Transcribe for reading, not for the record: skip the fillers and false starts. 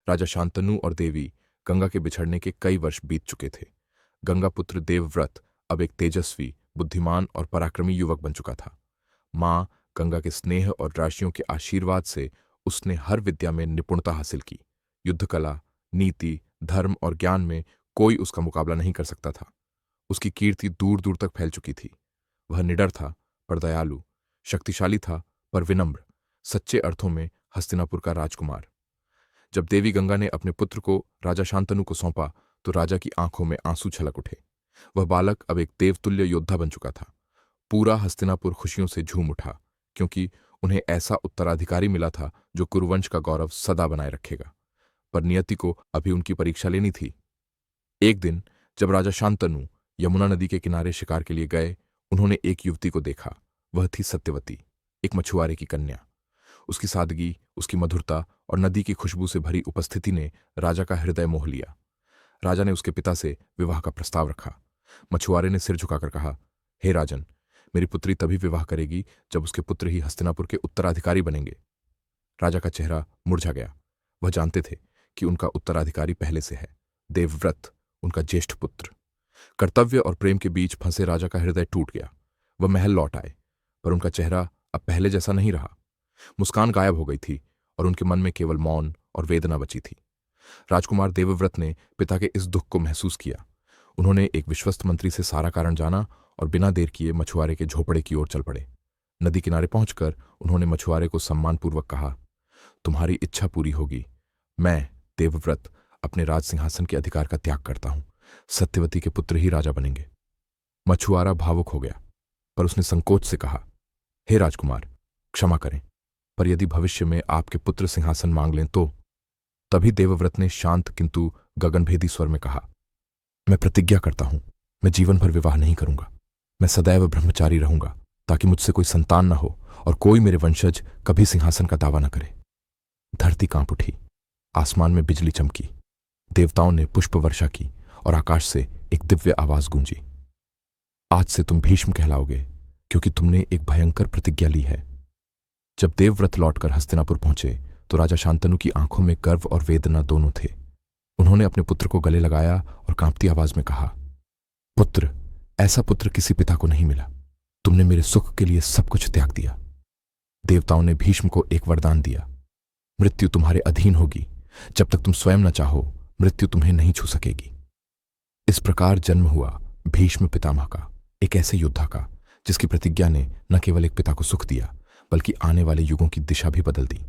राजा शांतनु और देवी गंगा के बिछड़ने के कई वर्ष बीत चुके थे। गंगा पुत्र देवव्रत अब एक तेजस्वी, बुद्धिमान और पराक्रमी युवक बन चुका था। मां गंगा के स्नेह और राशियों के आशीर्वाद से उसने हर विद्या में निपुणता हासिल की। युद्ध कला, नीति, धर्म और ज्ञान में कोई उसका मुकाबला नहीं कर सकता था। उसकी कीर्ति दूर दूर तक फैल चुकी थी। वह निडर था पर दयालु, शक्तिशाली था पर विनम्र, सच्चे अर्थों में हस्तिनापुर का राजकुमार। जब देवी गंगा ने अपने पुत्र को राजा शांतनु को सौंपा तो राजा की आंखों में आंसू छलक उठे। वह बालक अब एक देवतुल्य योद्धा बन चुका था। पूरा हस्तिनापुर खुशियों से झूम उठा, क्योंकि उन्हें ऐसा उत्तराधिकारी मिला था जो कुरुवंश का गौरव सदा बनाए रखेगा। पर नियति को अभी उनकी परीक्षा लेनी थी। एक दिन जब राजा शांतनु यमुना नदी के किनारे शिकार के लिए गए, उन्होंने एक युवती को देखा। वह थी सत्यवती, एक मछुआरे की कन्या। उसकी सादगी, उसकी मधुरता और नदी की खुशबू से भरी उपस्थिति ने राजा का हृदय मोह लिया। राजा ने उसके पिता से विवाह का प्रस्ताव रखा। मछुआरे ने सिर झुकाकर कहा, हे राजन, मेरी पुत्री तभी विवाह करेगी जब उसके पुत्र ही हस्तिनापुर के उत्तराधिकारी बनेंगे। राजा का चेहरा मुरझा गया। वह जानते थे कि उनका उत्तराधिकारी पहले से है, देवव्रत, उनका ज्येष्ठ पुत्र। कर्तव्य और प्रेम के बीच फंसे राजा का हृदय टूट गया। वह महल लौट आए, पर उनका चेहरा अब पहले जैसा नहीं रहा। मुस्कान गायब हो गई थी और उनके मन में केवल मौन और वेदना बची थी। राजकुमार देवव्रत ने पिता के इस दुख को महसूस किया। उन्होंने एक विश्वस्त मंत्री से सारा कारण जाना और बिना देर किए मछुआरे के झोपड़े की ओर चल पड़े। नदी किनारे पहुंचकर उन्होंने मछुआरे को सम्मानपूर्वक कहा, तुम्हारी इच्छा पूरी होगी। मैं देवव्रत अपने राज सिंहासन के अधिकार का त्याग करता हूं। सत्यवती के पुत्र ही राजा बनेंगे। मछुआरा भावुक हो गया, पर उसने संकोच से कहा, हे राजकुमार, क्षमा करें, पर यदि भविष्य में आपके पुत्र सिंहासन मांग लें तो। तभी देवव्रत ने शांत किंतु गगनभेदी स्वर में कहा, मैं प्रतिज्ञा करता हूं, मैं जीवन भर विवाह नहीं करूंगा। मैं सदैव ब्रह्मचारी रहूंगा, ताकि मुझसे कोई संतान न हो और कोई मेरे वंशज कभी सिंहासन का दावा न करे। धरती कांप उठी, आसमान में बिजली चमकी, देवताओं ने पुष्प वर्षा की और आकाश से एक दिव्य आवाज गूंजी, आज से तुम भीष्म कहलाओगे, क्योंकि तुमने एक भयंकर प्रतिज्ञा ली है। जब देवव्रत लौटकर हस्तिनापुर पहुंचे तो राजा शांतनु की आंखों में गर्व और वेदना दोनों थे। उन्होंने अपने पुत्र को गले लगाया और कांपती आवाज में कहा, पुत्र, ऐसा पुत्र किसी पिता को नहीं मिला। तुमने मेरे सुख के लिए सब कुछ त्याग दिया। देवताओं ने भीष्म को एक वरदान दिया, मृत्यु तुम्हारे अधीन होगी। जब तक तुम स्वयं न चाहो, मृत्यु तुम्हें नहीं छू सकेगी। इस प्रकार जन्म हुआ भीष्म पितामह का, एक ऐसे योद्धा का जिसकी प्रतिज्ञा ने न केवल एक पिता को सुख दिया, बल्कि आने वाले युगों की दिशा भी बदल दी।